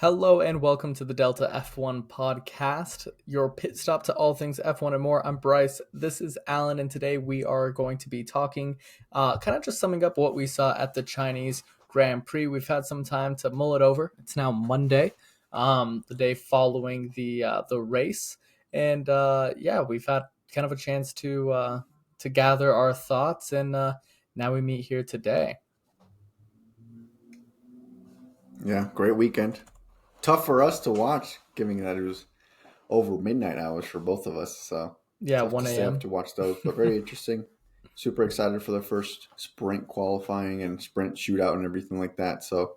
Hello and welcome to the Delta F1 podcast, your pit stop to all things F1 and more. I'm Bryce. This is Alan, and today we are going to be talking, kind of just summing up what we saw at the Chinese Grand Prix. We've had some time to mull it over. It's now Monday, the day following the race, and we've had kind of a chance to gather our thoughts, and now we meet here today. Yeah, great weekend. Tough for us to watch, given that it was over midnight hours for both of us. So Yeah, tough to 1 stay up a.m. to watch those, but very interesting. Super excited for the first sprint qualifying and sprint shootout and everything like that. So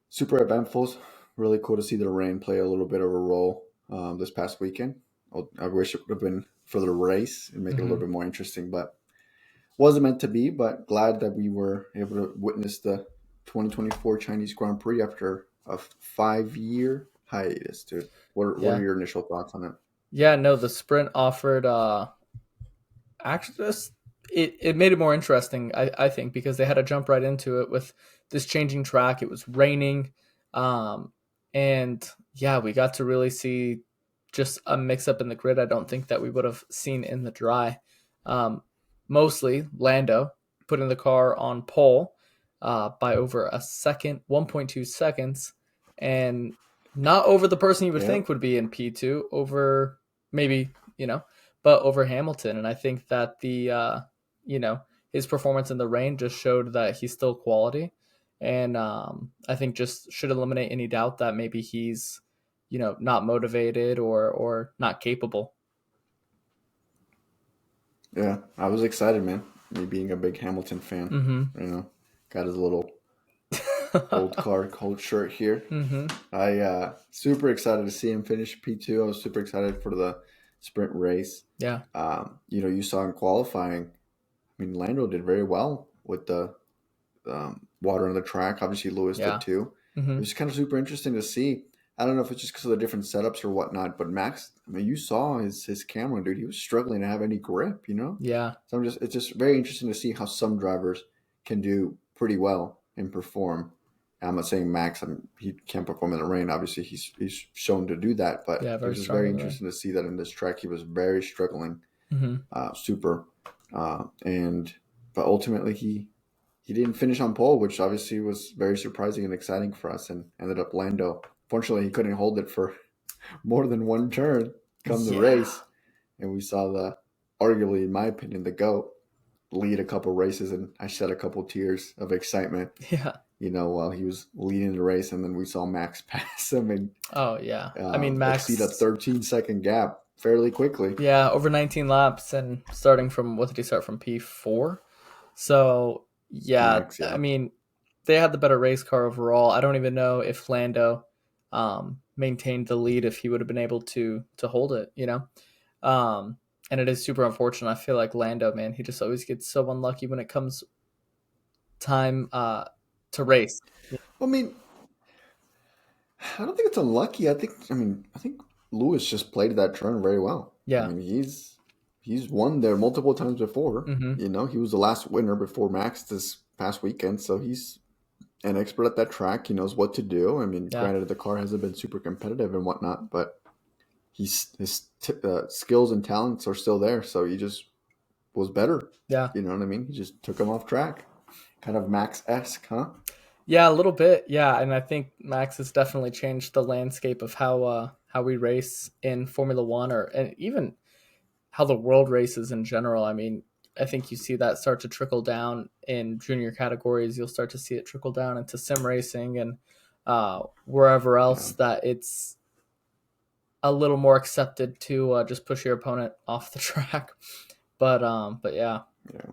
super eventful. Really cool to see the rain play a little bit of a role this past weekend. I wish it would have been for the race and make it a little bit more interesting, but wasn't meant to be. But glad that we were able to witness the 2024 Chinese Grand Prix after a 5-year hiatus, dude. What are Yeah. your initial thoughts on it? Yeah, no, the sprint offered actually just it made it more interesting, I think, because they had to jump right into it with this changing track. It was raining. Um and yeah, we got to really see just a mix up in the grid I don't think that we would have seen in the dry. Um Mostly Lando putting the car on pole by over a second, 1.2 seconds, and not over the person you would Yeah, think would be in P2, over maybe, but over Hamilton. And I think that you know, his performance in the rain just showed that he's still quality. And I think just should eliminate any doubt that maybe he's, not motivated or not capable. yeah. I was excited, man. Me being a big Hamilton fan, Mm-hmm. got his little gold card, gold shirt here. Mm-hmm. I super excited to see him finish P2. I was super excited for the sprint race. Yeah. You saw in qualifying. I mean, Lando did very well with the water on the track. Obviously, Lewis did Yeah. too. It Mm-hmm. was kind of super interesting to see. I don't know if it's just because of the different setups or whatnot, but Max, I mean, you saw his camera, dude. He was struggling to have any grip. Yeah. So it's just very interesting to see how some drivers can do pretty well and perform. I'm not saying Max, he can't perform in the rain. Obviously, he's shown to do that, but Yeah. it Very was just strong very in the rain. interesting to see that in this track he was very struggling, Mm-hmm. super, and but ultimately he didn't finish on pole, which obviously was very surprising and exciting for us, and ended up Lando. Fortunately, he couldn't hold it for more than one turn come the Yeah. race, and we saw arguably, in my opinion, the GOAT lead a couple races, and I shed a couple tears of excitement, Yeah. while he was leading the race, and then we saw Max pass him and Oh yeah. I mean, exceed a Max. 13-second gap fairly quickly. Yeah, over 19 laps, and starting from, what did he start from, P4? So yeah, Max, I yeah. mean, they had the better race car overall. I don't even know if Lando maintained the lead, if he would have been able to hold it. Um, and it is super unfortunate. I feel like Lando, man, he just always gets so unlucky when it comes time to race. I mean, I don't think it's unlucky. I think Lewis just played that turn very well. I Yeah. mean, he's won there multiple times before. Mm-hmm. He was the last winner before Max this past weekend, so he's an expert at that track. He knows what to do. I mean, Yeah. granted, the car hasn't been super competitive and whatnot, but his skills and talents are still there. So he just was better. Yeah. You know what I mean? He just took him off track. Kind of Max-esque, huh? Yeah, a little bit. Yeah, and I think Max has definitely changed the landscape of how we race in Formula One, or and even how the world races in general. I mean, I think you see that start to trickle down in junior categories. You'll start to see it trickle down into sim racing and wherever Yeah. else that it's a little more accepted to just push your opponent off the track. But yeah, Yeah.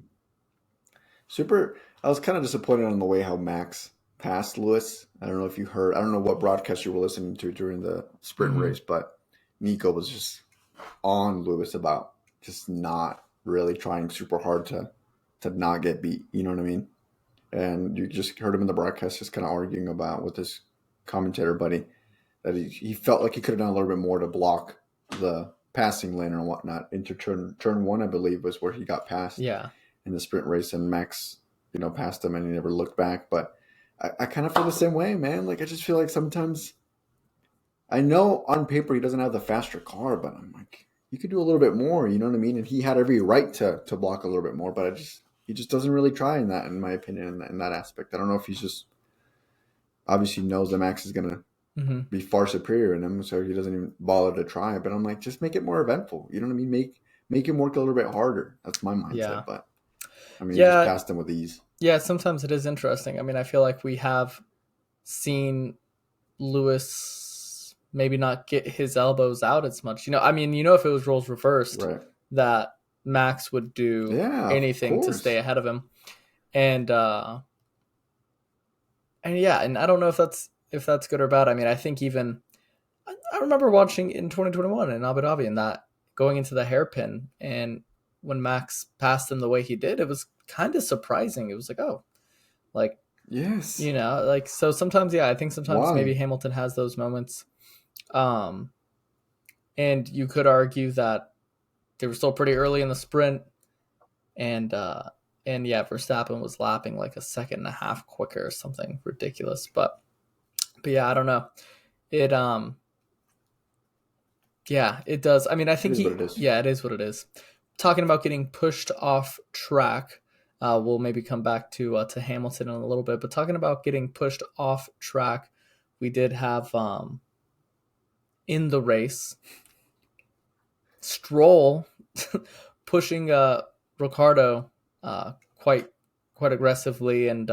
Super. I was kind of disappointed on the way how Max passed Lewis. I don't know if you heard. I don't know what broadcast you were listening to during the sprint mm-hmm. race, but Nico was just on Lewis about just not really trying super hard to not get beat. You know what I mean? And you just heard him in the broadcast just kind of arguing about with his commentator buddy that he felt like he could have done a little bit more to block the passing lane and whatnot. Into turn one, I believe, was where he got passed Yeah, in the sprint race, and Max, passed him, and he never looked back. But I kind of feel the same way, man. Like, I just feel like sometimes I know on paper he doesn't have the faster car, but I'm like, you could do a little bit more. You know what I mean? And he had every right to block a little bit more, but he just doesn't really try in that, in my opinion, in that aspect. I don't know if he's just obviously knows that Max is gonna Mm-hmm. be far superior in him, so he doesn't even bother to try. But I'm like, just make it more eventful. You know what I mean? Make him work a little bit harder. That's my Yeah. mindset. But I mean, he just Yeah. passed him with ease. Yeah. Sometimes it is interesting. I mean, I feel like we have seen Lewis maybe not get his elbows out as much. I mean, if it was roles reversed, Right. that Max would do Yeah, of anything to stay course. ahead of him. And yeah, and I don't know if that's good or bad. I mean, I think even I remember watching in 2021 in Abu Dhabi and that going into the hairpin, and when Max passed him the way he did, it was kind of surprising. It was like, oh, like Yes. like so sometimes, yeah, I think sometimes maybe Why? Hamilton has those moments. Um, and you could argue that they were still pretty early in the sprint, and yeah, Verstappen was lapping like a second and a half quicker or something ridiculous. But yeah, I don't know. It Yeah, it does. I mean, I It think is what it is. yeah, it is what it is. Talking about getting pushed off track, we'll maybe come back to Hamilton in a little bit. But talking about getting pushed off track, we did have in the race Stroll pushing Ricardo quite aggressively, and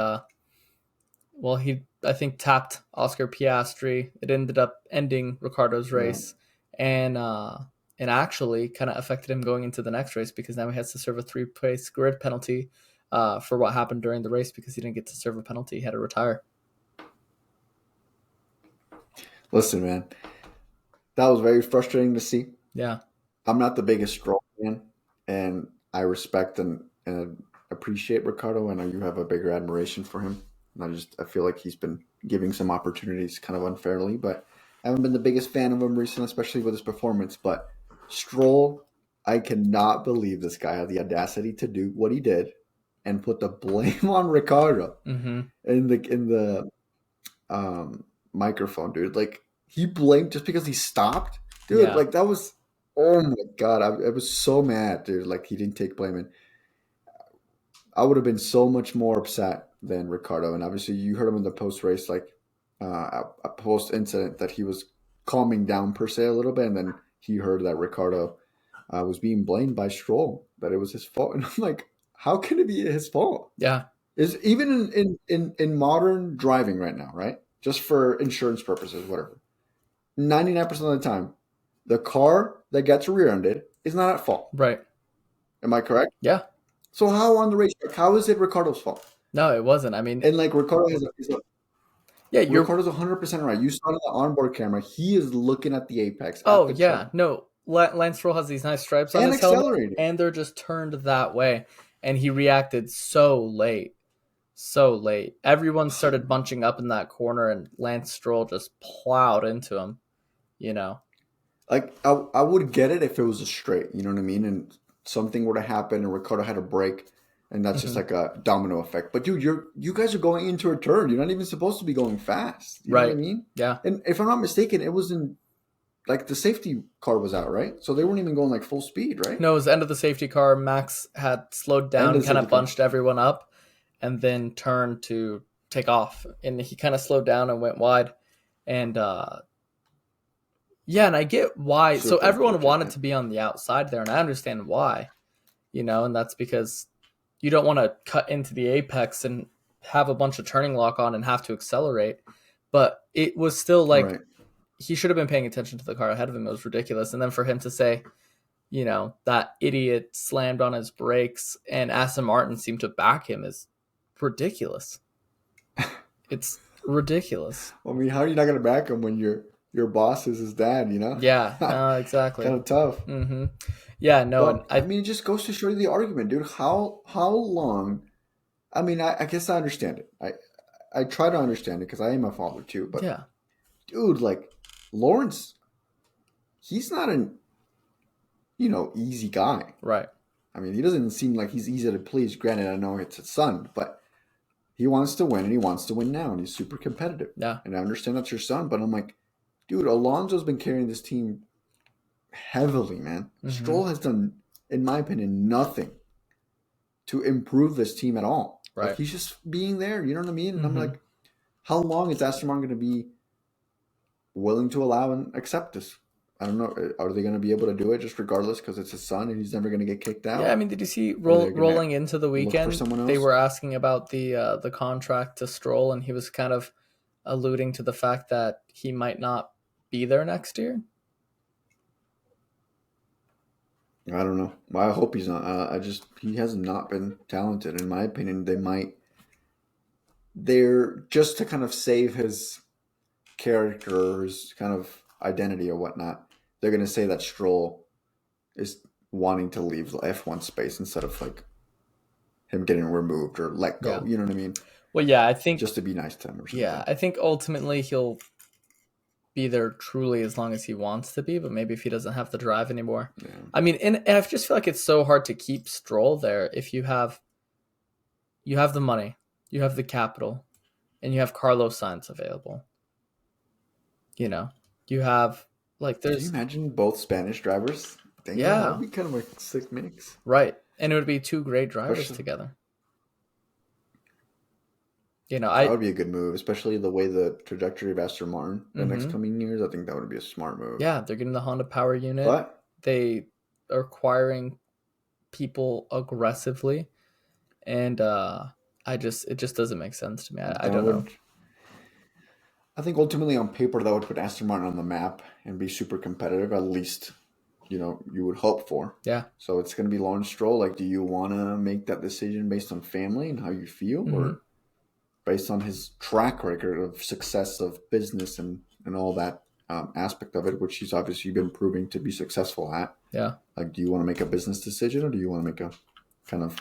well, he I think tapped Oscar Piastri. It ended up ending Ricardo's Yeah. race, and actually kind of affected him going into the next race because now he has to serve a 3-place grid penalty for what happened during the race because he didn't get to serve a penalty. He had to retire. Listen, man, that was very frustrating to see. Yeah. I'm not the biggest Stroll fan, and I respect and appreciate Ricardo. I know you have a bigger admiration for him. And I feel like he's been giving some opportunities kind of unfairly, but I haven't been the biggest fan of him recently, especially with his performance. But Stroll, I cannot believe this guy had the audacity to do what he did and put the blame on Ricardo Mm-hmm. in the microphone, dude. Like he blamed just because he stopped, dude. Yeah. Like that was, oh my god, I was so mad, dude. Like he didn't take blame, and I would have been so much more upset than Ricardo. And obviously, you heard him in the post race, like a post incident, that he was calming down per se a little bit, and then he heard that Ricardo was being blamed by Stroll, that it was his fault, and I'm like, how can it be his fault? Yeah. Is even in modern driving right now, right? Just for insurance purposes, whatever. 99% of the time, the car that gets rear-ended is not at fault. Right. Am I correct? Yeah. So how on the racetrack? How is it Ricardo's fault? No, it wasn't. I mean, And like yeah, you're. Ricardo's 100% right. You saw it on the onboard camera. He is looking at the apex at Oh the yeah, turn no. Lance Stroll has these nice stripes on and his helmet, accelerating. and they're just turned that way, and he reacted so late. So late. Everyone started bunching up in that corner, and Lance Stroll just plowed into him. You know. Like I would get it if it was a straight, you know what I mean, and something were to happen and Ricardo had a break, and that's just Mm-hmm. like a domino effect. But dude, you guys are going into a turn. You're not even supposed to be going fast. You know what I Right. mean? Yeah. And if I'm not mistaken, it was in like the safety car was out, right? So they weren't even going like full speed, right? No, it was the end of the safety car. Max had slowed End down, of the kind safety of car. bunched everyone up, and then turned to take off. And he kind of slowed down and went wide. And yeah, and I get why. So Super everyone unfortunate, wanted man. to be on the outside there, and I understand why. And that's because you don't want to cut into the apex and have a bunch of turning lock on and have to accelerate. But it was still like Right. he should have been paying attention to the car ahead of him. It was ridiculous. And then for him to say, that idiot slammed on his brakes and Aston Martin seemed to back him is ridiculous. It's ridiculous. I mean, how are you not gonna back him when your boss is his dad? You know, Yeah, kind exactly. of tough. Mm-hmm. Yeah, no, and But I mean, it just goes to show you the argument, dude. How long? I mean, I guess I understand it. I try to understand it because I am a father too. But yeah, dude, like Lawrence, he's not an easy guy. right. I mean, he doesn't seem like he's easy to please. Granted, I know it's his son, but he wants to win and he wants to win now, and he's super competitive. Yeah, And I understand that's your son, but I'm like, dude, Alonso's been carrying this team heavily, man. Mm-hmm. Stroll has done, in my opinion, nothing to improve this team at all. Like Right. he's just being there, you know what I mean? And I'm Mm-hmm. like, how long is Aston Martin going to be willing to allow and accept this? I don't know. Are they going to be able to do it just regardless because it's his son and he's never going to get kicked Yeah, I out? mean, did you see Or they're going to rolling into the look for weekend? someone They else? were asking about the contract to Stroll, and he was kind of alluding to the fact that he might not be there next year. I don't know. I hope he's not. He has not been talented. In my opinion, they're just to kind of save his character or his kind of identity or whatnot. They're going to say that Stroll is wanting to leave the F1 space instead of like him getting removed or let go. Yeah. You know what I mean? Well, yeah, I think Just to be nice to him or yeah, something. I think ultimately he'll be there truly as long as he wants to be, but maybe if he doesn't have the drive anymore. Yeah. I mean, and I just feel like it's so hard to keep Stroll there if you have the money, you have the capital, and you have Carlos Sainz available. You know, you have like Can you there's imagine both Spanish drivers? Damn, that would yeah, be kind of a sick mix. right, and it would be two great drivers Especially together. You know, that I would be a good move, especially the way the trajectory of Aston Martin the next mm-hmm. coming years. I think that would be a smart move. Yeah, they're getting the Honda Power unit. But They are acquiring people aggressively, and I just it just doesn't make sense to me. I that don't know. would, I think ultimately on paper, that would put Aston Martin on the map and be super competitive, at least, you would hope for. Yeah. So it's going to be Lawrence Stroll. Like, do you want to make that decision based on family and how you feel, Mm-hmm. or based on his track record of success of business and all that aspect of it, which he's obviously been proving to be successful at? Yeah. Like, do you want to make a business decision or do you want to make a kind of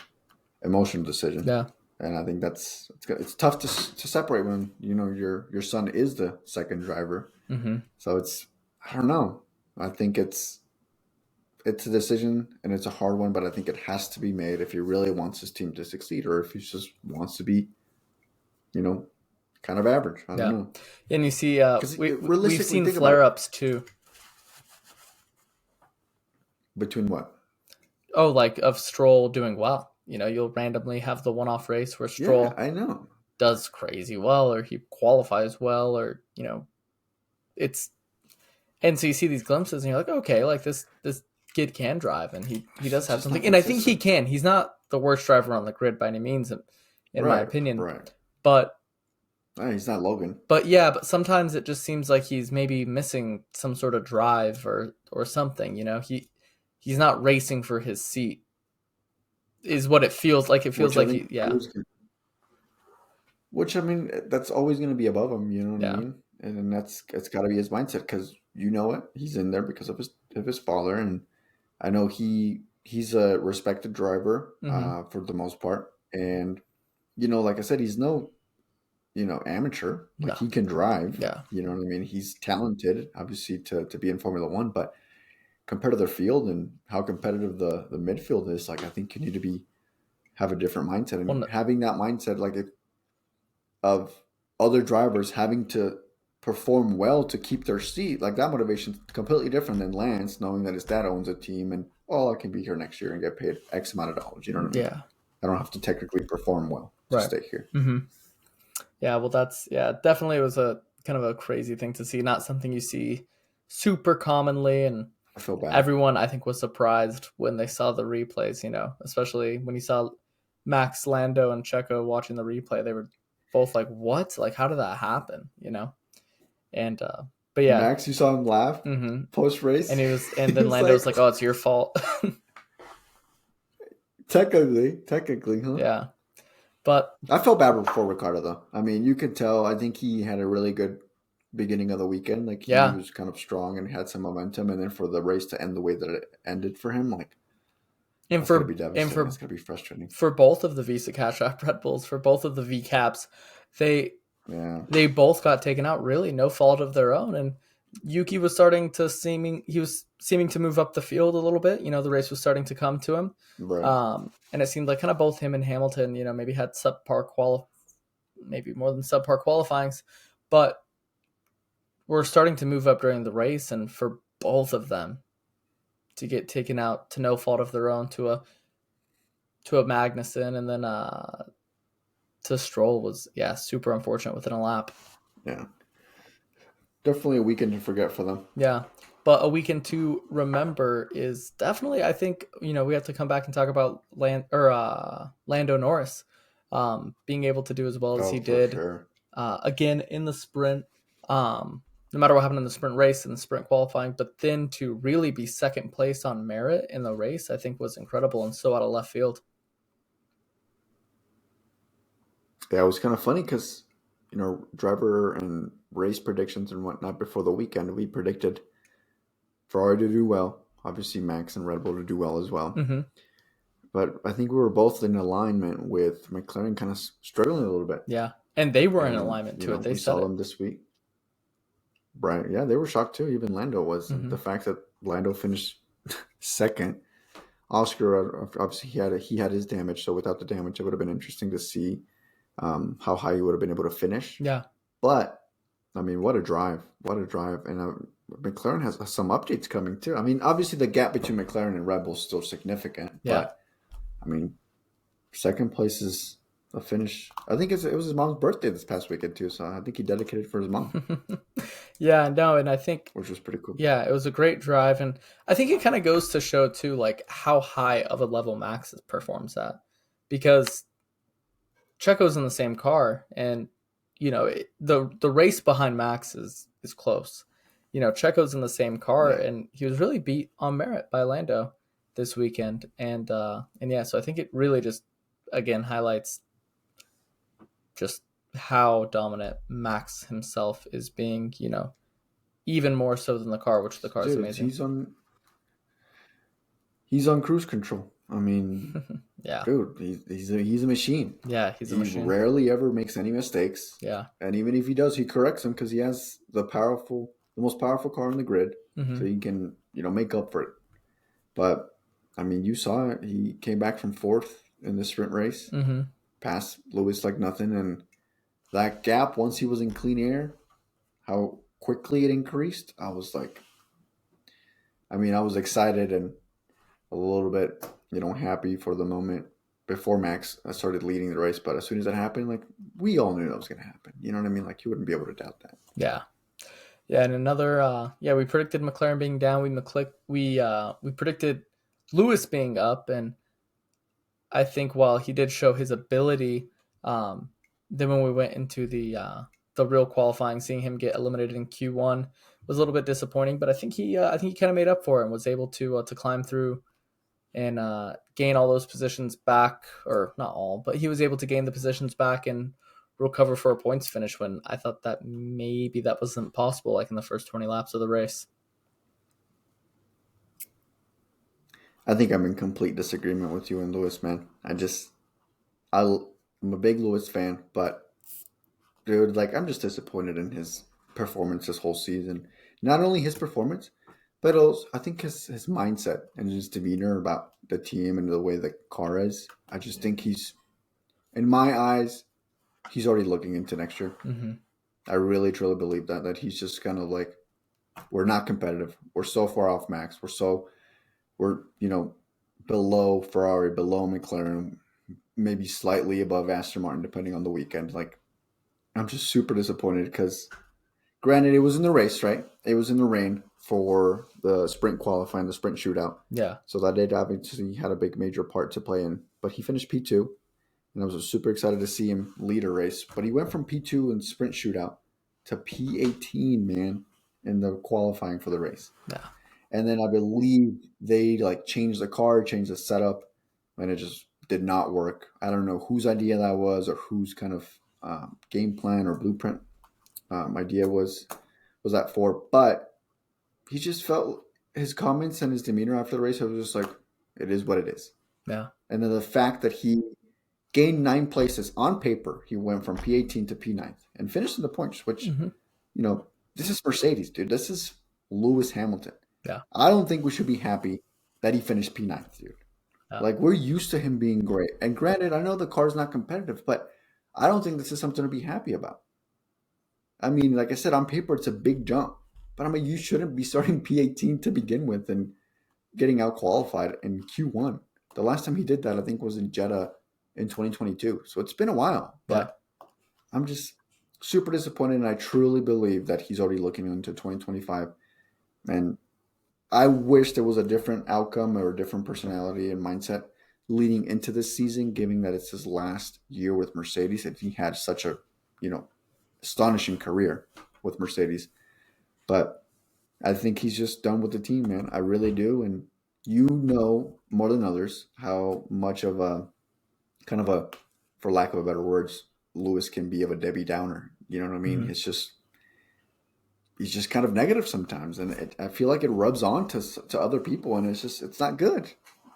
emotional decision? Yeah. And I think it's tough to separate when your son is the second driver. Mm-hmm. So I don't know. I think it's a decision and it's a hard one, but I think it has to be made if he really wants his team to succeed or if he just wants to be, you know, kind of average. I don't Yeah. know. And you see, Because we've realistically, seen think about it. flare ups too. Between what? Oh, like of Stroll doing well. You know, you'll randomly have the one off race where Yeah, Stroll I know. does crazy well, or he qualifies well, or it's and so you see these glimpses, and you're like, okay, like this kid can drive, and he does It's have just not something, and I think he consistent. can. He's not the worst driver on the grid by any means, in my Right, opinion, right. but He's not Logan. yeah, but sometimes it just seems like he's maybe missing some sort of drive or something. You know, he's not racing for his seat, is what it feels like. It feels Which I like think yeah, which I mean, that's always going to be above him. You know what I yeah, mean? And then it's got to be his mindset because you know it. He's in there because of his father, and I know he's a respected driver mm-hmm. for the most part. And like I said, he's no amateur. Like No, he can drive. yeah, You know what I mean? He's talented, obviously, to be in Formula One, but compared to their field and how competitive the midfield is, like I think you need to have a different mindset and well, having that mindset, like of other drivers having to perform well to keep their seat, like that motivation is completely different than Lance knowing that his dad owns a team and I can be here next year and get paid X amount of dollars. You know what I mean? yeah, I don't have to technically perform well to right, stay here. mm-hmm. Yeah. Well, that's definitely was a kind of a crazy thing to see. Not something you see super commonly, and I feel bad. everyone I think was surprised when they saw the replays, especially when you saw Max Lando and Checo watching the replay. They were both like, what? Like, how did that happen? And but yeah. Max, you saw him laugh Mm-hmm. post And race. and He then was Lando was like, like, oh, it's your fault. technically, huh? Yeah. But I felt bad for Ricardo though. I mean, you could tell. I think he had a really good beginning of the weekend. Like he yeah. was kind of strong and had some momentum, and then for the race to end the way that it ended for him, like And that's gonna for be and devastating. That's for gonna be frustrating. for both of the Visa Cash App Red Bulls, for both of the V Caps, they Yeah, they both got taken out, really no fault of their own. And Yuki was seeming to move up the field a little bit. The race was starting to come to him. right. And it seemed like kind of both him and Hamilton, maybe had maybe more than subpar qualifyings, but were starting to move up during the race, and for both of them to get taken out to no fault of their own to a Magnussen and then to Stroll was super unfortunate within a lap. Yeah, definitely a weekend to forget for them. Yeah. But a weekend to remember is definitely, I think, we have to come back and talk about Lando Norris being able to do as well as Oh, he for did sure. again in the sprint. No matter what happened in the sprint race and the sprint qualifying, but then to really be second place on merit in the race, I think was incredible and so out of left field. Yeah, it was kind of funny because, driver and race predictions and whatnot before the weekend, we predicted Ferrari to do well. Obviously, Max and Red Bull to do well as well. Mm-hmm. But I think we were both in alignment with McLaren kind of struggling a little bit. Yeah. And they were in And, alignment to it. They we said saw it. them this week. Right. Yeah, they were shocked too. Even Lando was. And Mm-hmm. the fact that Lando finished second. Oscar, obviously, he had his damage. So without the damage, it would have been interesting to see how high he would have been able to finish. Yeah. But, I mean, what a drive. What a drive. And McLaren has some updates coming too. I mean, obviously, the gap between McLaren and Red Bull is still significant. Yeah. But, I mean, second place is a finish. I think it was his mom's birthday this past weekend too. So I think he dedicated for his mom. Yeah, no, and I think Which was pretty cool. yeah, it was a great drive, and I think it kind of goes to show too, like how high of a level Max performs at, because Checo's in the same car, and the race behind Max is close. Checo's in the same car, Yeah. and he was really beat on merit by Lando this weekend, and yeah, so I think it really just again highlights just how dominant Max himself is being, even more so than the car, which the car is Dude, amazing. he's on cruise control. I mean, Yeah. dude, he's a machine. Yeah, he's a He machine. rarely ever makes any mistakes. Yeah. And even if he does, he corrects them because he has the most powerful car on the grid. Mm-hmm. So he can, make up for it. But I mean, you saw it. He came back from fourth in the sprint race, Mm-hmm. passed Lewis like nothing, and that gap once he was in clean air, how quickly it increased. I was excited and a little bit, happy for the moment before Max started leading the race. But as soon as that happened, like we all knew that was going to happen. You know what I mean? Like you wouldn't be able to doubt that. Yeah. Yeah, and another we predicted McLaren being down. We predicted Lewis being up, and I think while he did show his ability, then when we went into the real qualifying, seeing him get eliminated in Q1 was a little bit disappointing. But I think he kind of made up for it and was able to climb through and gain all those positions back, or not all, but he was able to gain the positions back and recover for a points finish when I thought that maybe that wasn't possible, like in the first 20 laps of the race. I think I'm in complete disagreement with you and Lewis, man. I'm a big Lewis fan, but dude, like I'm just disappointed in his performance this whole season. Not only his performance, but also I think his mindset and his demeanor about the team and the way the car is. I just think in my eyes, he's already looking into next year. Mm-hmm. I really truly believe that he's just kind of like, we're not competitive. We're so far off Max. We're below Ferrari, below McLaren, maybe slightly above Aston Martin, depending on the weekend. Like I'm just super disappointed because, granted, it was in the race, right? It was in the rain for the sprint qualifying, the sprint shootout. Yeah. So that did obviously had a big major part to play in. But he finished P2, and I was super excited to see him lead a race. But he went from P2 in sprint shootout to P18, man, in the qualifying for the race. Yeah. And then I believe they changed the car, changed the setup, and it just did not work. I don't know whose idea that was or whose kind of game plan or blueprint idea was that for. But he just felt his comments and his demeanor after the race, I was just like, it is what it is. Yeah. And then the fact that he gained 9 places on paper, he went from P18 to P9 and finished in the points, which, this is Mercedes, dude. This is Lewis Hamilton. Yeah. I don't think we should be happy that he finished P9, dude. Yeah. Like, we're used to him being great. And granted, I know the car's not competitive, but I don't think this is something to be happy about. I mean, like I said, on paper it's a big jump, but I mean, you shouldn't be starting P18 to begin with and getting out qualified in Q1. The last time he did that, I think, was in Jeddah in 2022. So it's been a while, Yeah. but I'm just super disappointed, and I truly believe that he's already looking into 2025. And I wish there was a different outcome or a different personality and mindset leading into this season, given that it's his last year with Mercedes, and he had such a, you know, astonishing career with Mercedes. But I think he's just done with the team, man. I really do. And you know more than others how much of a kind of a, for lack of a better words, Lewis can be of a Debbie Downer. You know what I mean? Mhm. It's just he's just kind of negative sometimes, and I feel like it rubs on to other people, and it's not good. I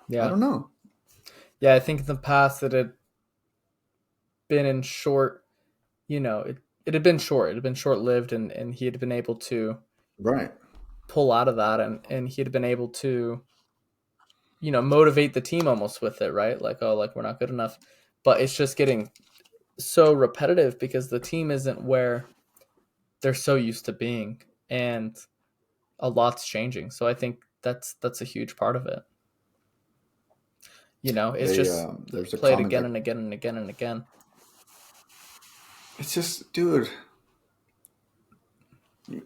Yeah. don't know. Yeah. I think in the past it had been in short, it had been short. It had been short lived, and he had been able to Right. pull out of that, and he had been able to, motivate the team almost with it, right? Like, oh, like we're not good enough. But it's just getting so repetitive because the team isn't where they're so used to being. And a lot's changing. So I think that's a huge part of it. It's They just there's a played comment again that and again and again and again. it's just, dude,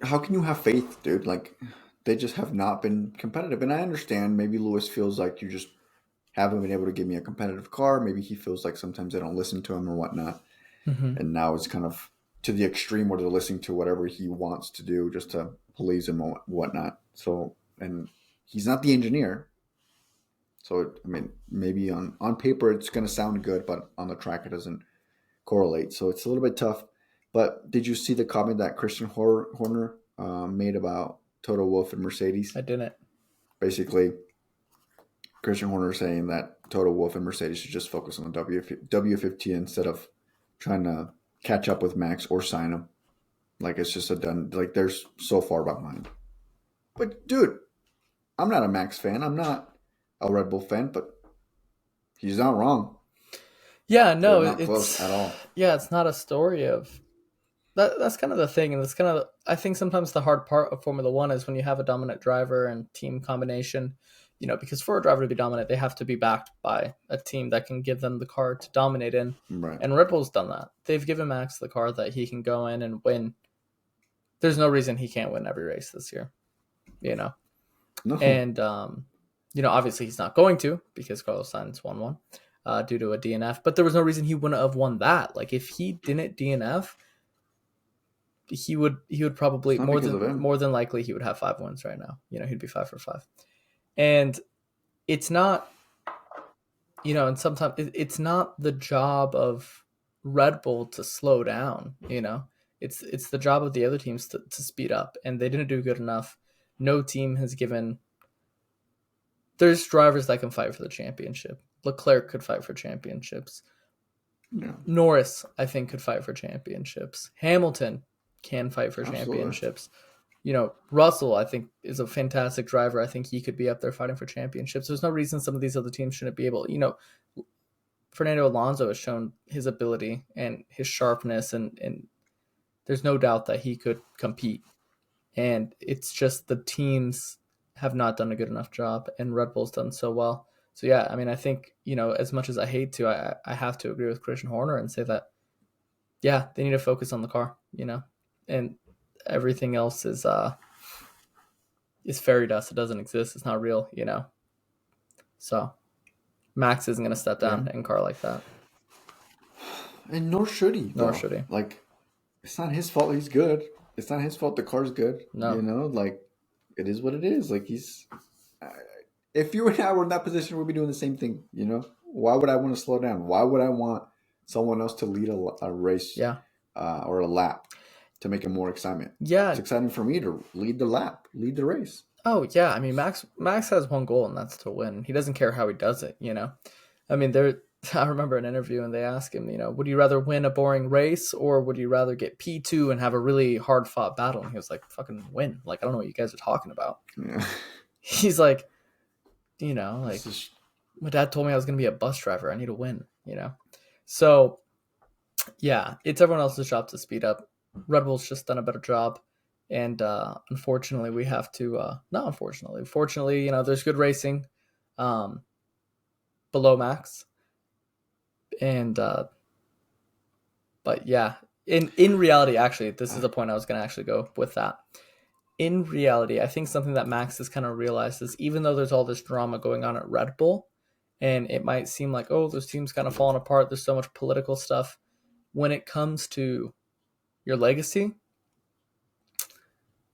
how can you have faith, dude? Like they just have not been competitive, and I understand maybe Lewis feels like you just haven't been able to give me a competitive car. Maybe he feels like sometimes they don't listen to him or whatnot. Mm-hmm. And now it's kind of to the extreme where they're listening to whatever he wants to do just to please him and whatnot. So, and he's not the engineer. So, I mean, maybe on paper it's going to sound good, but on the track it doesn't correlate. So it's a little bit tough. But did you see the comment that Christian Horner made about Toto Wolff and Mercedes? I didn't. Basically, Christian Horner saying that Toto Wolff and Mercedes should just focus on the W15 instead of trying to catch up with Max or sign him. Like it's just a done. Like they're so far behind. But dude, I'm not a Max fan. I'm not a Red Bull fan. But he's not wrong. Yeah, They're no, not close at all. it's not a story of that. That's kind of the thing, and that's kind of, I think, sometimes the hard part of Formula One is when you have a dominant driver and team combination. Because for a driver to be dominant, they have to be backed by a team that can give them the car to dominate in. Right. And Red Bull's done that. They've given Max the car that he can go in and win. There's no reason he can't win every race this year, you know. No. And obviously he's not going to because Carlos Sainz won one due to a DNF. But there was no reason he wouldn't have won that. Like if he didn't DNF, he would It's probably not because of him. more than likely he would have 5 wins right now. He'd be 5 for 5. And it's not, and sometimes it's not the job of Red Bull to slow down. It's the job of the other teams to speed up, and they didn't do good enough. No team has given. There's drivers that can fight for the championship. Leclerc could fight for championships. Yeah. Norris, I think, could fight for championships. Hamilton can fight for Absolutely. championships. Russell, I think, is a fantastic driver. I think he could be up there fighting for championships. There's no reason some of these other teams shouldn't be able. Fernando Alonso has shown his ability and his sharpness, and there's no doubt that he could compete. And it's just the teams have not done a good enough job, and Red Bull's done so well. So yeah, I mean, I think as much as I hate to, I have to agree with Christian Horner and say that yeah, they need to focus on the car, and everything else is fairy dust. It doesn't exist. It's not real. So Max isn't going to step Yeah. down in a car like that. And nor should he, Nor though. should he. Like, it's not his fault he's good. It's not his fault the car's good. No. Like, it is what it is. Like, if you and I were in that position, we'd be doing the same thing, Why would I want to slow down? Why would I want someone else to lead a race Yeah. or a lap to make it more excitement? Yeah. It's exciting for me to lead the lap, lead the race. Oh yeah. I mean, Max has one goal, and that's to win. He doesn't care how he does it. I mean, I remember an interview, and they asked him, would you rather win a boring race, or would you rather get P2 and have a really hard fought battle? And he was like, fucking win. Like, I don't know what you guys are talking about. Yeah. He's like, my dad told me I was going to be a bus driver. I need to win, So yeah, it's everyone else's job to speed up. Red Bull's just done a better job. And unfortunately, we have to, not unfortunately, fortunately, there's good racing below Max. And, but yeah, in reality, actually, this is the point I was going to actually go with that. In reality, I think something that Max has kind of realized is even though there's all this drama going on at Red Bull, and it might seem like, oh, those teams kind of falling apart, there's so much political stuff. When it comes to your legacy,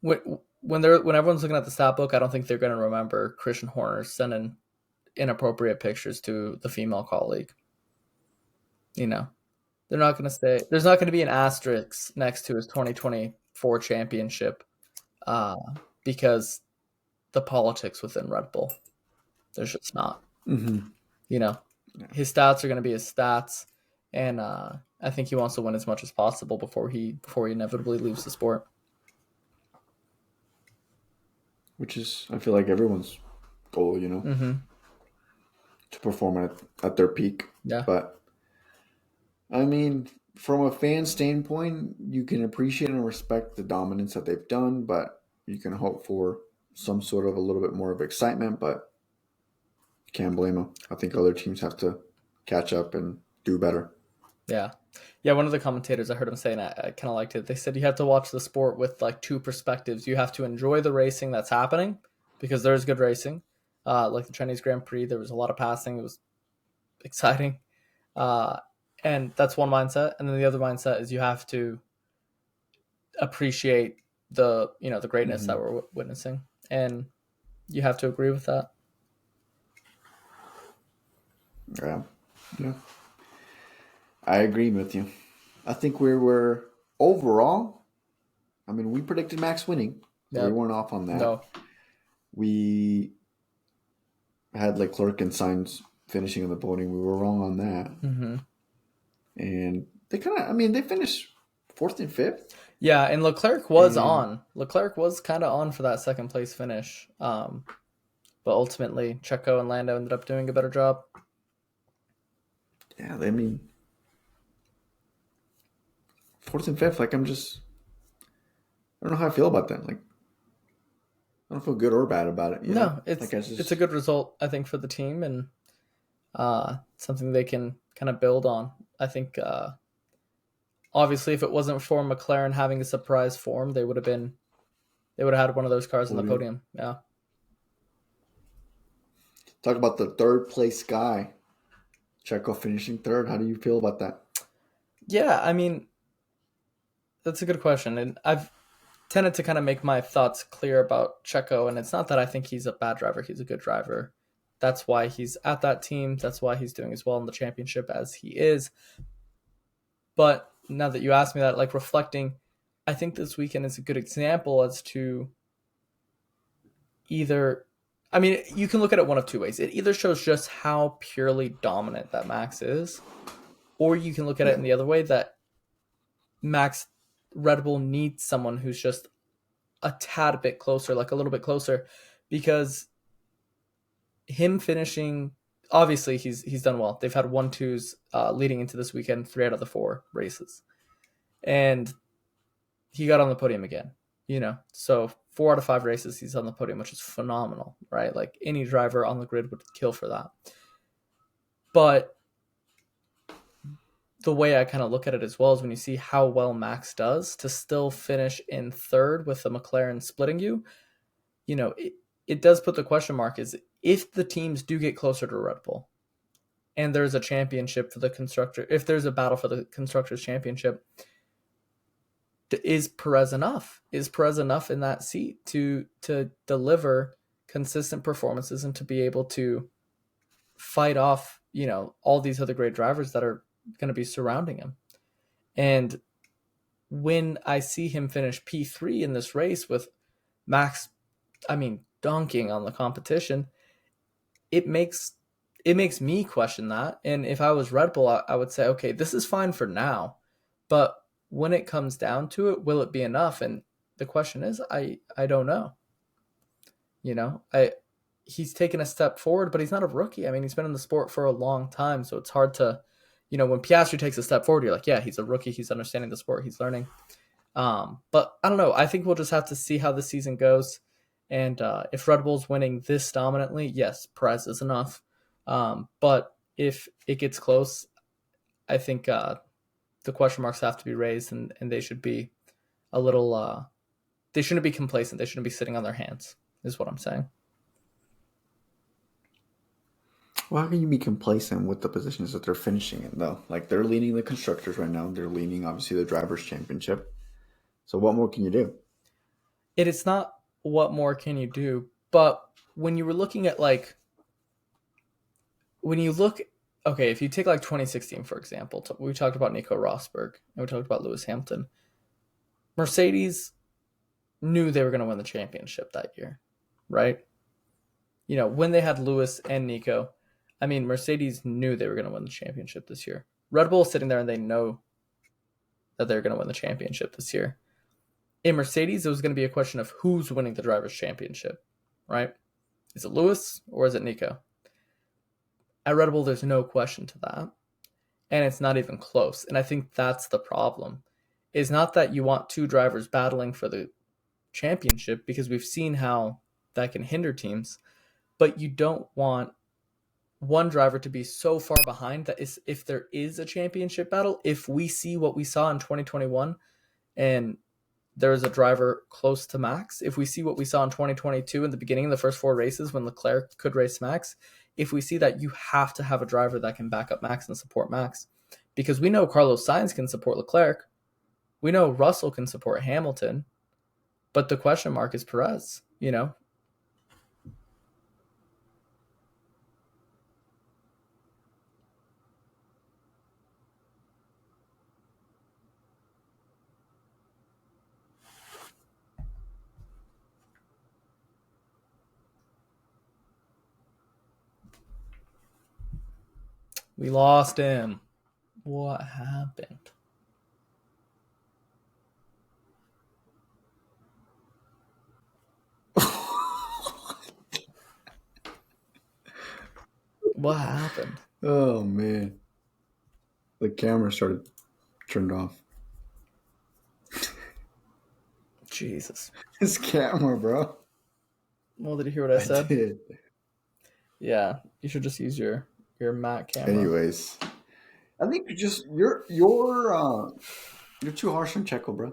when everyone's looking at the stat book, I don't think they're going to remember Christian Horner sending inappropriate pictures to the female colleague. They're not going to say there's not going to be an asterisk next to his 2024 championship because the politics within Red Bull. There's just not. Mm-hmm. His stats are going to be his stats, and I think he wants to win as much as possible before he inevitably leaves the sport. Which is, I feel like, everyone's goal, Mm-hmm. to perform at their peak. Yeah. But, I mean, from a fan standpoint, you can appreciate and respect the dominance that they've done, but you can hope for some sort of a little bit more of excitement, but you can't blame them. I think other teams have to catch up and do better. Yeah. Yeah, one of the commentators, I heard him saying, I kind of liked it. They said you have to watch the sport with like two perspectives. You have to enjoy the racing that's happening because there's good racing. Like the Chinese Grand Prix, there was a lot of passing. It was exciting. And that's one mindset. And then the other mindset is you have to appreciate the greatness Mm-hmm. that we're witnessing. And you have to agree with that. Yeah. I agree with you. I think we were overall. I mean, we predicted Max winning. Yep. We weren't off on that. No. We had Leclerc and Sainz finishing on the podium. We were wrong on that. Mm-hmm. And they they finished 4th and 5th. Yeah, and Leclerc was on. Leclerc was kind of on for that second place finish. But ultimately, Checo and Lando ended up doing a better job. Yeah, 4th and 5th. I don't know how I feel about that. I don't feel good or bad about it. No, it's a good result, I think, for the team, and something they can kind of build on. I think, obviously, if it wasn't for McLaren having a surprise form, they would have had one of those cars on the podium. Yeah. Talk about the third place guy, Checo finishing third. How do you feel about that? Yeah, I mean, that's a good question, and I've tended to kind of make my thoughts clear about Checo, and it's not that I think he's a bad driver. He's a good driver. That's why he's at that team. That's why he's doing as well in the championship as he is. But now that you ask me that, reflecting, I think this weekend is a good example as to either, I mean, you can look at it one of two ways. It either shows just how purely dominant that Max is, or you can look at it in the other way that Red Bull needs someone who's just a tad bit closer, a little bit closer, because him finishing, obviously he's done well. They've had 1-2s leading into this weekend, 3 out of the 4 races, and he got on the podium again. So 4 out of 5 races he's on the podium, which is phenomenal, right? Any driver on the grid would kill for that. But the way I kind of look at it as well is when you see how well Max does to still finish in third with the McLaren splitting you, it does put the question mark is if the teams do get closer to Red Bull and there's a championship for the constructor, if there's a battle for the constructors championship, is Perez enough? Is Perez enough in that seat to deliver consistent performances and to be able to fight off, all these other great drivers that are going to be surrounding him? And when I see him finish P3 in this race with Max, dunking on the competition, it makes me question that. And if I was Red Bull, I would say, okay, this is fine for now, but when it comes down to it, will it be enough? And the question is, I don't know. He's taken a step forward, but he's not a rookie. He's been in the sport for a long time, so it's hard to, when Piastri takes a step forward, you're like, yeah, he's a rookie. He's understanding the sport. He's learning. But I don't know. I think we'll just have to see how the season goes. And if Red Bull's winning this dominantly, yes, Perez is enough. But if it gets close, I think the question marks have to be raised, and they should be a little. They shouldn't be complacent. They shouldn't be sitting on their hands. Is what I'm saying. Well, how can you be complacent with the positions that they're finishing in, though? Like, they're leading the constructors right now. They're leading, obviously, the drivers' championship. So, what more can you do? It is not what more can you do, but when you were looking at when you look, okay, if you take like 2016 for example, we talked about Nico Rosberg and we talked about Lewis Hamilton. Mercedes knew they were going to win the championship that year, right? When they had Lewis and Nico, I mean, Mercedes knew they were going to win the championship this year. Red Bull is sitting there and they know that they're going to win the championship this year. In Mercedes, it was going to be a question of who's winning the Drivers' Championship, right? Is it Lewis or is it Nico? At Red Bull, there's no question to that. And it's not even close. And I think that's the problem. It's not that you want two drivers battling for the championship, because we've seen how that can hinder teams, but you don't want one driver to be so far behind that if there is a championship battle, if we see what we saw in 2021 and there is a driver close to Max, if we see what we saw in 2022 in the beginning of the first 4 races when Leclerc could race Max, if we see that, you have to have a driver that can back up Max and support Max. Because we know Carlos Sainz can support Leclerc. We know Russell can support Hamilton. But the question mark is Perez, We lost him. What happened? What happened? Oh, man. The camera started turned off. Jesus. This camera, bro. Well, did you hear what I said? Did. Yeah, you should just use your Mac camera. Anyways, I think you're too harsh on Checo, bro.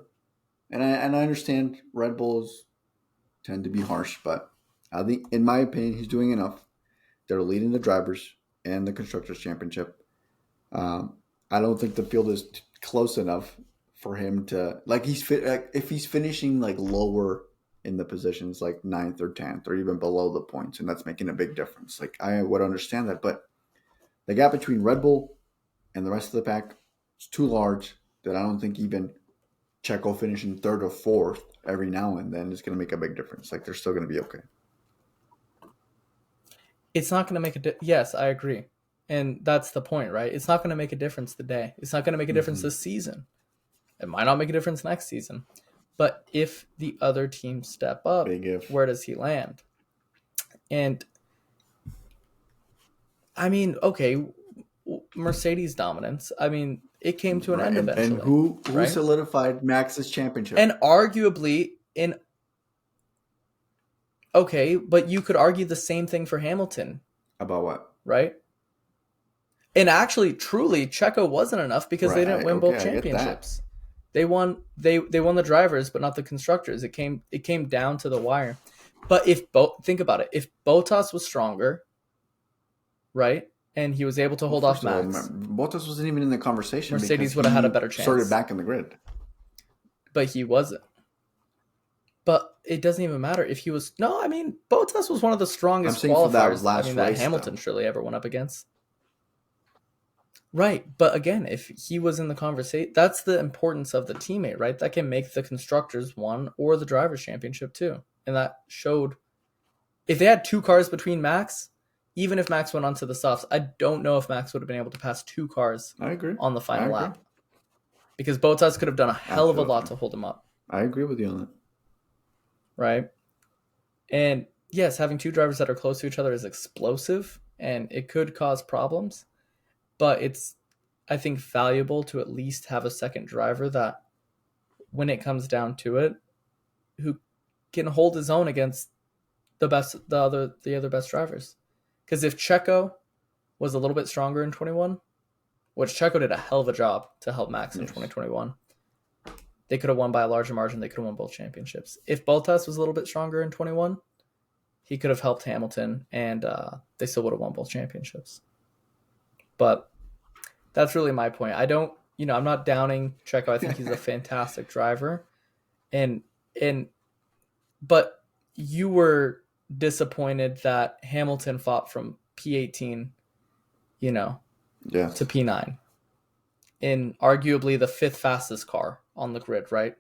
And I understand Red Bulls tend to be harsh, but I think, in my opinion, he's doing enough. They're leading the drivers and the constructors championship. I don't think the field is close enough for him to if he's finishing like lower in the positions, like 9th or 10th or even below the points, and that's making a big difference. Like, I would understand that, but the gap between Red Bull and the rest of the pack is too large that I don't think even Checo finishing 3rd or 4th every now and then is going to make a big difference. Like, they're still going to be okay. It's not going to make yes, I agree. And that's the point, right? It's not going to make a difference today. It's not going to make a difference this season. It might not make a difference next season. But if the other teams step up, where does he land? And I mean, okay, Mercedes dominance. I mean, it came to an end eventually. And who solidified Max's championship? And arguably okay, but you could argue the same thing for Hamilton. About what? Right? And actually, truly, Checo wasn't enough because they didn't win both championships. They won the drivers, but not the constructors. It came down to the wire. But think about it. If Bottas was stronger, right, and he was able to hold off Max, Bottas wasn't even in the conversation. Mercedes would have had a better chance. Started back in the grid, but he wasn't. But it doesn't even matter if he was. No, I mean, Bottas was one of the strongest qualifiers. That Hamilton surely ever went up against. Right, but again, if he was in the conversation, that's the importance of the teammate, right? That can make the constructors one or the drivers' championship too. And that showed, if they had 2 cars between Max, even if Max went onto the softs, I don't know if Max would have been able to pass 2 cars on the final lap. Because Bottas could have done a hell of a lot to hold him up. I agree with you on that. Right? And yes, having 2 drivers that are close to each other is explosive, and it could cause problems. But it's, I think, valuable to at least have a second driver that when it comes down to it, who can hold his own against the other best drivers. Because if Checo was a little bit stronger in 21, which Checo did a hell of a job to help Max in 2021, they could have won by a larger margin. They could have won both championships. If Bottas was a little bit stronger in 21, he could have helped Hamilton, and they still would have won both championships. But that's really my point. I'm not downing Checo. I think he's a fantastic driver, but you were disappointed that Hamilton fought from P18, to P9 in arguably the fifth fastest car on the grid, right?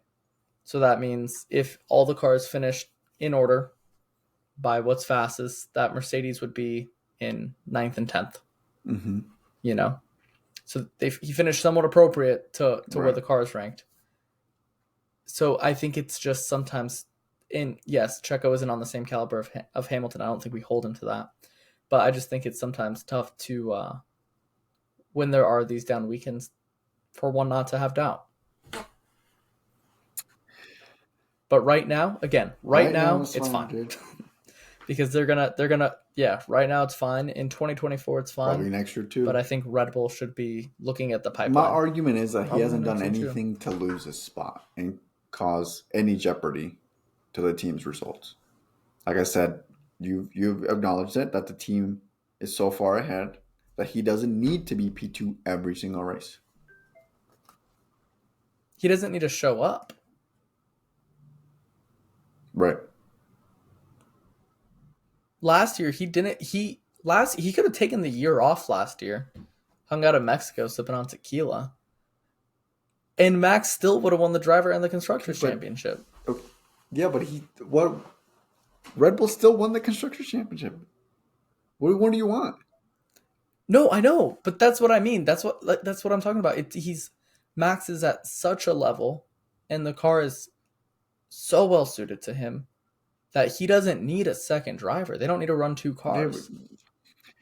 So that means if all the cars finished in order by what's fastest, that Mercedes would be in 9th and 10th. Mm-hmm. So he finished somewhat appropriate to where the car is ranked. So I think it's just sometimes, yes, Checo isn't on the same caliber of Hamilton. I don't think we hold him to that. But I just think it's sometimes tough to, when there are these down weekends, for one not to have doubt. But right now, it's fine, dude. Because they're gonna right now it's fine. In 2024 it's fine. Probably next year too. But I think Red Bull should be looking at the pipeline. My argument is that he hasn't done anything to lose his spot and cause any jeopardy to the team's results. Like I said, you've acknowledged it, that the team is so far ahead that he doesn't need to be P2 every single race. He doesn't need to show up. Right. Last year he didn't. He could have taken the year off last year, hung out in Mexico sipping on tequila, and Max still would have won the driver and the constructors championship. Yeah, but Red Bull still won the constructors championship. What more do you want? No, I know, but that's what I mean. That's what I'm talking about. Max is at such a level, and the car is so well suited to him that he doesn't need a second driver. They don't need to run two cars. Yeah,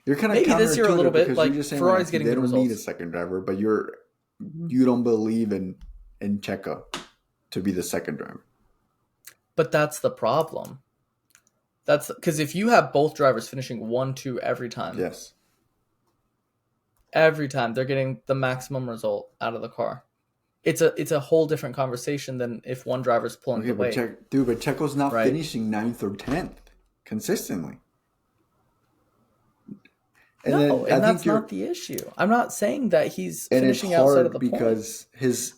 you're kind of maybe this year a little bit, like Ferrari's getting good results. They don't need a second driver, but you don't believe in Checo to be the second driver. But that's the problem. That's because if you have both drivers finishing 1-2 every time, yes, every time they're getting the maximum result out of the car. It's a whole different conversation than if one driver's pulling the weight. But Checo's not finishing 9th or 10th consistently. And that's not the issue. I'm not saying that he's finishing outside of the point. Because his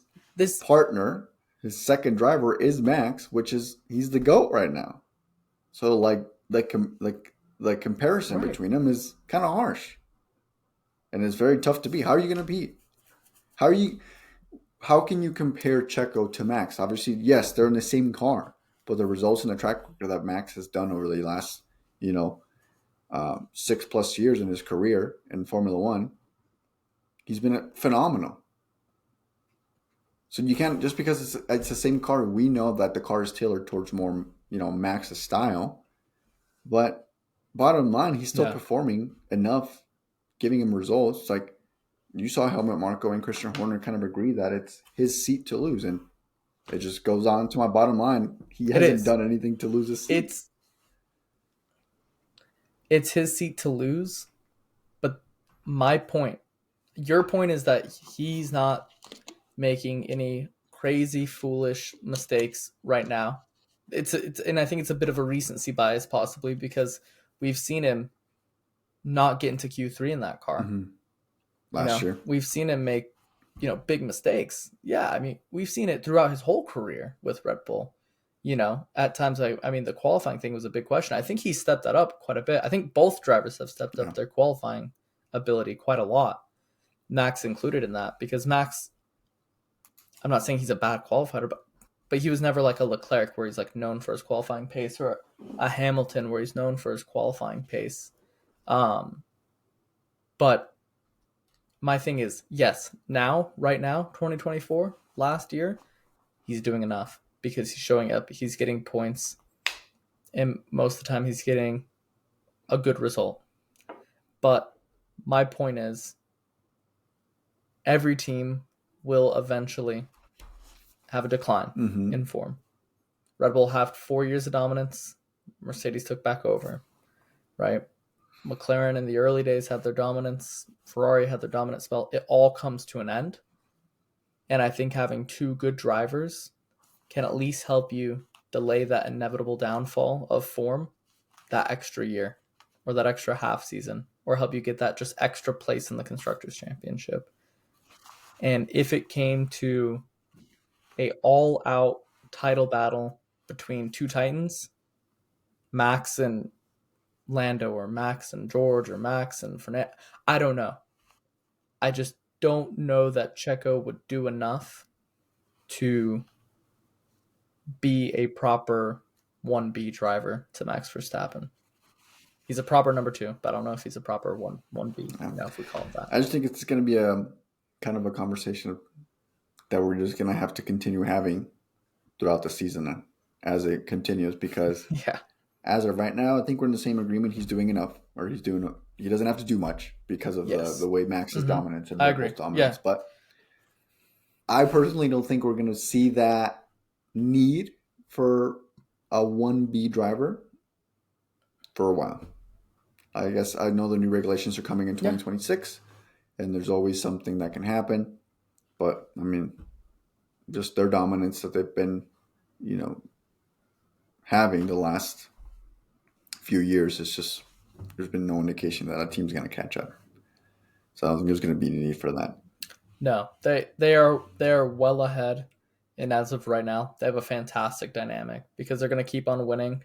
partner, his second driver, is Max, he's the GOAT right now. So the comparison between them is kind of harsh, and it's very tough to beat. How are you going to beat? How can you compare Checo to Max? Obviously, yes, they're in the same car, but the results in the track record that Max has done over the last, 6+ years in his career in Formula One, he's been phenomenal. So you can't, just because it's the same car, we know that the car is tailored towards more, Max's style. But bottom line, he's still performing enough, giving him results. Like, you saw Helmut Marko and Christian Horner kind of agree that it's his seat to lose. And it just goes on to my bottom line. He hasn't done anything to lose his seat. It's his seat to lose. But your point is that he's not making any crazy, foolish mistakes right now. And I think it's a bit of a recency bias possibly because we've seen him not get into Q3 in that car. Mm-hmm. Last year. We've seen him make, big mistakes. Yeah, I mean, we've seen it throughout his whole career with Red Bull. At times, the qualifying thing was a big question. I think he stepped that up quite a bit. I think both drivers have stepped up their qualifying ability quite a lot. Max included in that because Max, I'm not saying he's a bad qualifier, but he was never like a Leclerc where he's like known for his qualifying pace or a Hamilton where he's known for his qualifying pace. But my thing is, yes, right now, 2024, last year, he's doing enough because he's showing up, he's getting points, and most of the time he's getting a good result. But my point is, every team will eventually have a decline Mm-hmm. in form. Red Bull have 4 years of dominance. Mercedes took back over, right? McLaren in the early days had their dominance. Ferrari had their dominant spell. It all comes to an end. And I think having two good drivers can at least help you delay that inevitable downfall of form that extra year or that extra half season, or help you get that just extra place in the Constructors' Championship. And if it came to a all-out title battle between two Titans, Max and Lando, or Max and George, or Max and Fernando, I don't know. I just don't know that Checo would do enough to be a proper 1B driver to Max Verstappen. He's a proper number 2, but I don't know if he's a proper 1B, if we call it that. I just think it's going to be a kind of a conversation that we're just going to have to continue having throughout the season as it continues, because as of right now, I think we're in the same agreement. He's doing enough, or he doesn't have to do much because of the way Max's dominance and Red Bull's dominance. But I personally don't think we're going to see that need for a 1B driver for a while. I guess I know the new regulations are coming in 2026, and there's always something that can happen. But, I mean, just their dominance that they've been, having the last few years, is just, there's been no indication that a team's going to catch up. So I don't think there's going to be any need for that. No, they are well ahead, and as of right now, they have a fantastic dynamic because they're going to keep on winning,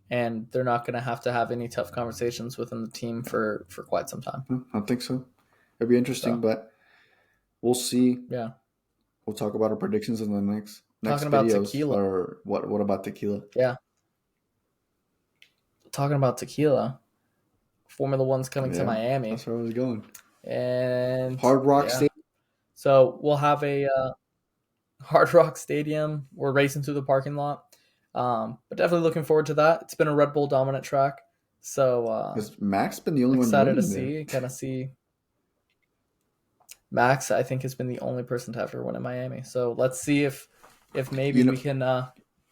and they're not going to have any tough conversations within the team for quite some time. I don't think so. It'd be interesting, but we'll see. Yeah. We'll talk about our predictions in the next talking videos. About tequila. Or what about tequila? Yeah. Talking about tequila, Formula One's coming to Miami. That's where I was going. And Hard Rock Stadium. So we'll have a Hard Rock Stadium. We're racing through the parking lot. But definitely looking forward to that. It's been a Red Bull dominant track. So has Max been the only excited to see. Max, I think, has been the only person to ever win in Miami. So let's see if maybe we can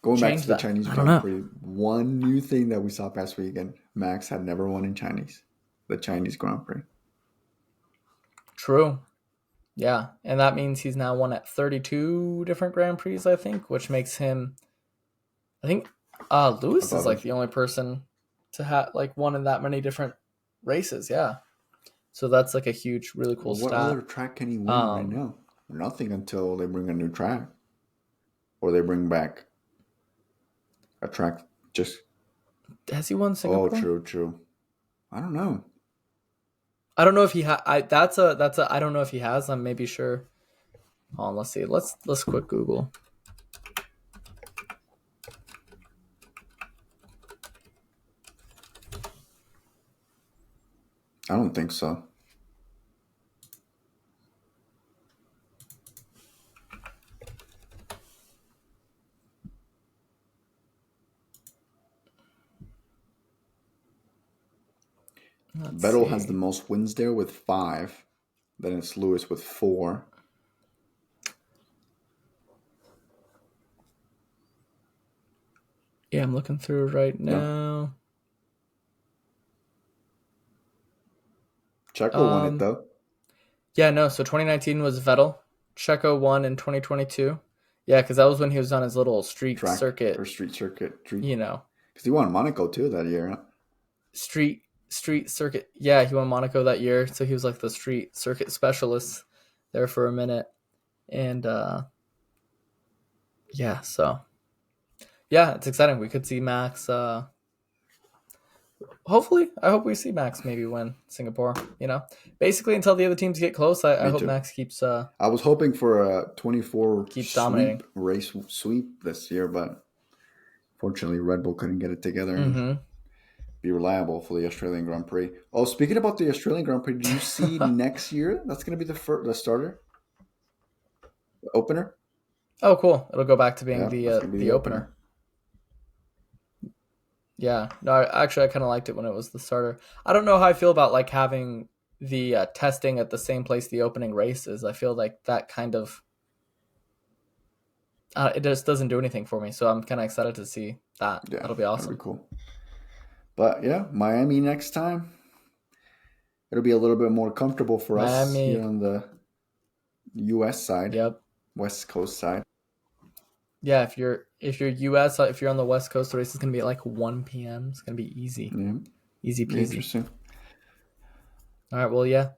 going back to the Chinese Grand Prix. One new thing that we saw past weekend: Max had never won in the Chinese Grand Prix. True. Yeah, and that means he's now won at 32 different Grand Prix, I think, which makes him, I think, Lewis is like the only person to have won in that many different races. Yeah, so that's like a huge, really cool stat. What other track can he win right now? Nothing until they bring a new track, or they bring back a track. Just has he won Singapore? Oh, true. I don't know. I don't know if he has. I don't know if he has. I'm maybe sure. Hold on, let's see. Let's quick Google. I don't think so. Vettel has the most wins there with 5. Then it's Lewis with 4. Yeah, I'm looking through right now. Checo won it, though. Yeah, no. So 2019 was Vettel. Checo won in 2022. Yeah, because that was when he was on his little street circuit. Because he won Monaco, too, that year. Huh? Street circuit. Yeah, he won Monaco that year. So he was like the street circuit specialist there for a minute. And, yeah, so. Yeah, it's exciting. We could see Max. Hopefully, I hope we see Max maybe win Singapore. Basically until the other teams get close. I hope Max keeps. I was hoping for a 24 race sweep this year, but fortunately, Red Bull couldn't get it together and be reliable for the Australian Grand Prix. Oh, speaking about the Australian Grand Prix, did you see next year? That's going to be the starter, the opener. Oh, cool! It'll go back to being the opener. Yeah, no, I kind of liked it when it was the starter. I don't know how I feel about having the testing at the same place the opening race is. I feel like that kind of it just doesn't do anything for me. So I'm kind of excited to see that. Yeah, That'll be that'd be awesome. cool. But yeah, Miami next time. It'll be a little bit more comfortable for us here Miami. on the U.S. side, Yep. West Coast side. Yeah, if you're US, if you're on the West Coast, the race is gonna be at like 1 p.m. It's gonna be easy, Yeah, easy peasy. interesting. All right, well, yeah.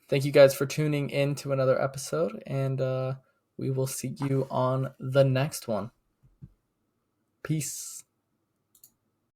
Thank you guys for tuning in to another episode, and we will see you on the next one. Peace.